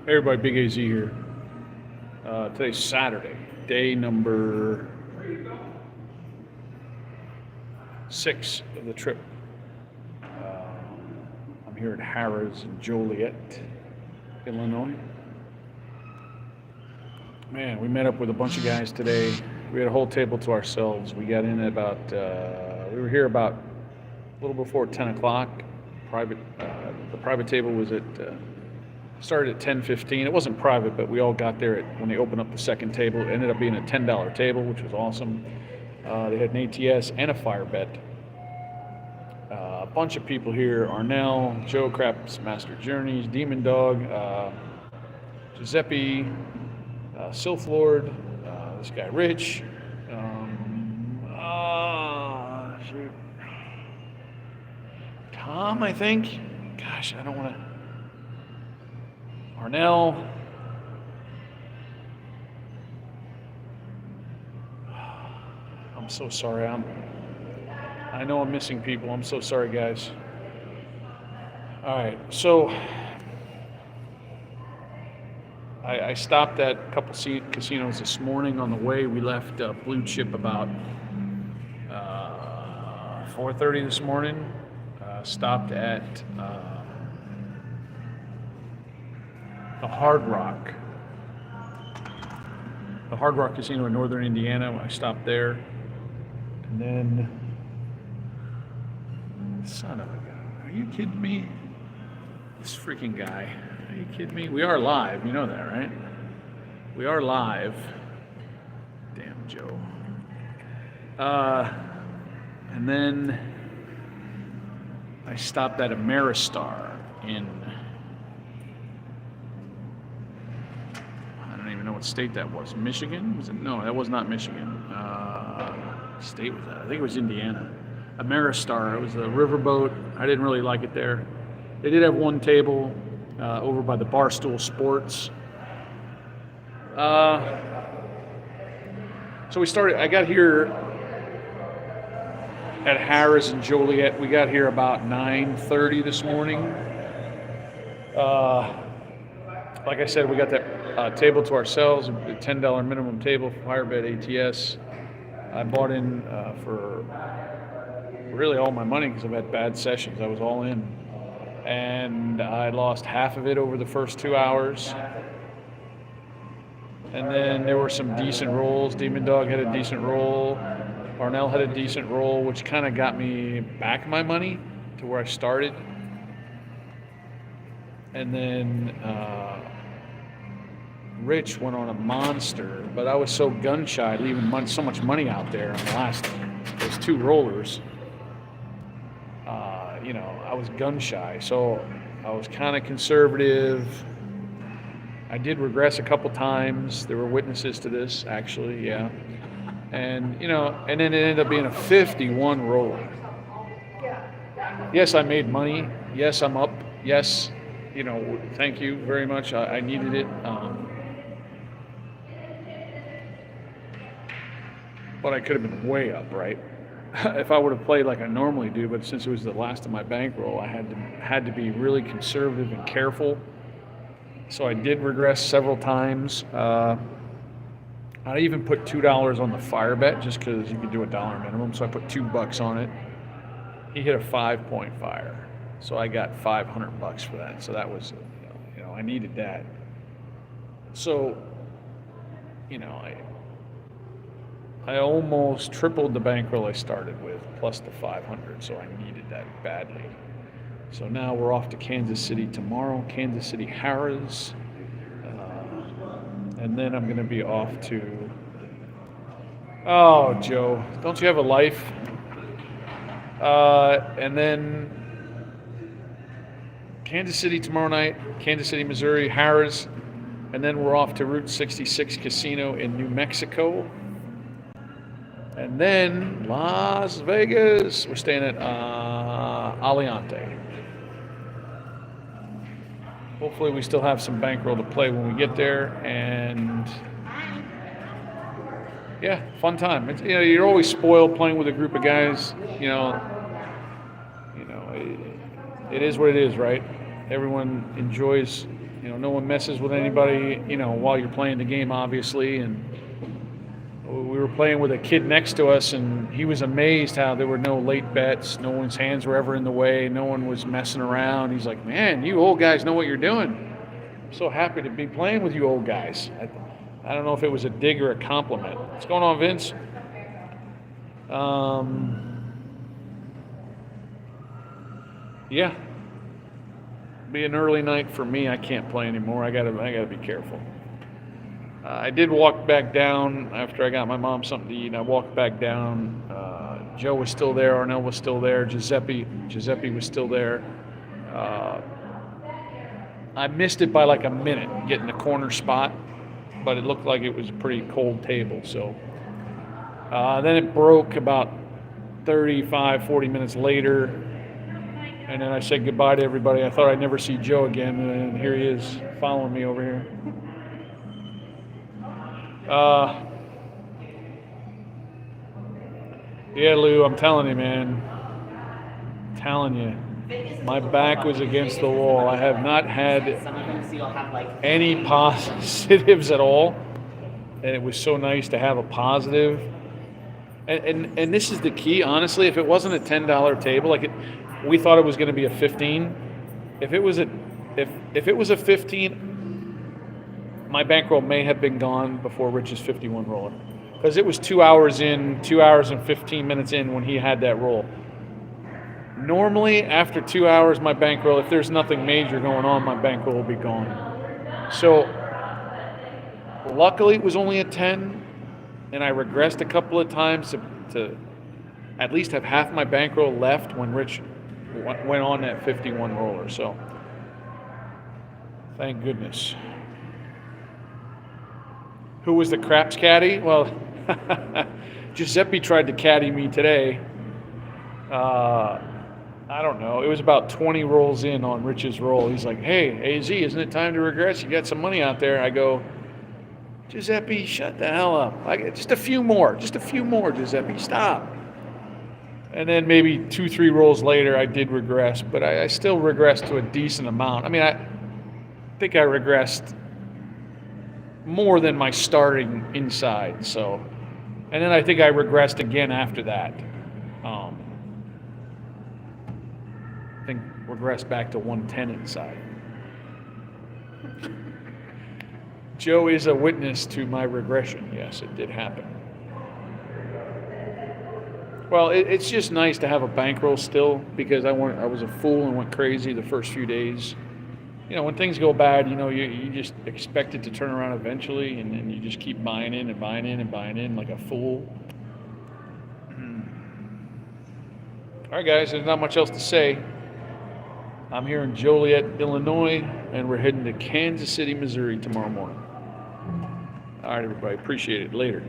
Hey everybody, Big AZ here. Today's Saturday, day number 6 of the trip. I'm here at Harrah's in Joliet, Illinois. Man, we met up with a bunch of guys today. We had a whole table to ourselves. We got in at we were here about a little before 10 o'clock. The private table started at 10:15. It wasn't private, but we all got there when they opened up the second table. It ended up being a $10 table, which was awesome. They had an ATS and a fire bet. A bunch of people here: Arnell, Joe Craps, Master Journeys, Demon Dog, Giuseppe, Sylph Lord, this guy Rich. Shoot. Tom, I think. Gosh, I don't want to. Arnell. I'm so sorry. I know I'm missing people. I'm so sorry, guys. All right, so I stopped at a couple casinos this morning. On the way, we left Blue Chip about 4:30 this morning. Stopped at the Hard Rock Casino in northern Indiana. I stopped there, and then, son of a gun, are you kidding me? This freaking guy, are you kidding me? We are live, you know that, right? We are live. Damn Joe. And then I stopped at Ameristar in, I don't even know what state that was. Michigan? Was it? No, that was not Michigan. State was that? I think it was Indiana. Ameristar. It was a riverboat. I didn't really like it there. They did have one table over by the Barstool Sports. So I got here at Harrah's in Joliet. We got here about 9:30 this morning. Like I said, we got that table to ourselves, a $10 minimum table for fire bet ATS. I bought in for really all my money because I've had bad sessions. I was all in. And I lost half of it over the first 2 hours. And then there were some decent rolls. Demon Dog had a decent roll. Arnell had a decent roll, which kind of got me back my money to where I started. And then Rich went on a monster, but I was so gun shy, leaving so much money out there on those two rollers. I was gun shy, so I was kind of conservative. I did regress a couple times. There were witnesses to this, actually, yeah. And and then it ended up being a 51 roller. Yes, I made money. Yes, I'm up. Yes, thank you very much. I needed it. But I could have been way up, right? If I would have played like I normally do, but since it was the last of my bankroll, I had to be really conservative and careful. So I did regress several times. I even put $2 on the fire bet just because you could do $1 minimum. So I put $2 on it. He hit a 5-point fire, so I got $500 for that. So that was, I needed that. So, I almost tripled the bankroll I started with, plus the 500. So I needed that badly. So now we're off to Kansas City tomorrow. Kansas City Harrah's. And then I'm going to be off to... Oh, Joe, don't you have a life? And then Kansas City tomorrow night, Kansas City, Missouri, Harrah's. And then we're off to Route 66 Casino in New Mexico. And then Las Vegas. We're staying at Aliante. Hopefully we still have some bankroll to play when we get there, and yeah, fun time. It's, you're always spoiled playing with a group of guys. It is what it is, right? Everyone enjoys No one messes with anybody, while you're playing the game, obviously. And we were playing with a kid next to us, and he was amazed how there were no late bets. No one's hands were ever in the way. No one was messing around. He's like, man, you old guys know what you're doing. I'm so happy to be playing with you old guys. I don't know if it was a dig or a compliment. What's going on, Vince? Yeah. Be an early night for me. I can't play anymore. I gotta be careful. I did walk back down after I got my mom something to eat. I walked back down. Joe was still there. Arnell was still there. Giuseppe was still there. I missed it by like a minute getting the corner spot, but it looked like it was a pretty cold table. So then it broke about 35, 40 minutes later. And then I said goodbye to everybody. I thought I'd never see Joe again, and here he is following me over here. Yeah, Lou, I'm telling you, man. I'm telling you. My back was against the wall. I have not had any positives at all. And it was so nice to have a positive. And this is the key, honestly. If it wasn't a $10 table, we thought it was going to be a 15. If it was a 15, my bankroll may have been gone before Rich's 51 roller, because it was 2 hours and 15 minutes in when he had that roll. Normally, after 2 hours, my bankroll, if there's nothing major going on, my bankroll will be gone. So, luckily, it was only a 10, and I regressed a couple of times to at least have half my bankroll left when Rich went on that 51 roller. So, thank goodness. Who was the craps caddy? Well, Giuseppe tried to caddy me today. I don't know. It was about 20 rolls in on Rich's roll. He's like, hey, AZ, isn't it time to regress? You got some money out there. I go, Giuseppe, shut the hell up. Just a few more, Giuseppe, stop. And then maybe 2-3 rolls later, I did regress, but I still regressed to a decent amount. I mean, I think I regressed more than my starting inside. So, and then I think I regressed again after that. I think regressed back to 110 inside. Joe is a witness to my regression. Yes, it did happen. Well, it's just nice to have a bankroll still, because I was a fool and went crazy the first few days. When things go bad, you just expect it to turn around eventually, and then you just keep buying in and buying in and buying in like a fool. All right, guys, there's not much else to say. I'm here in Joliet, Illinois, and we're heading to Kansas City, Missouri tomorrow morning. All right, everybody, appreciate it. Later.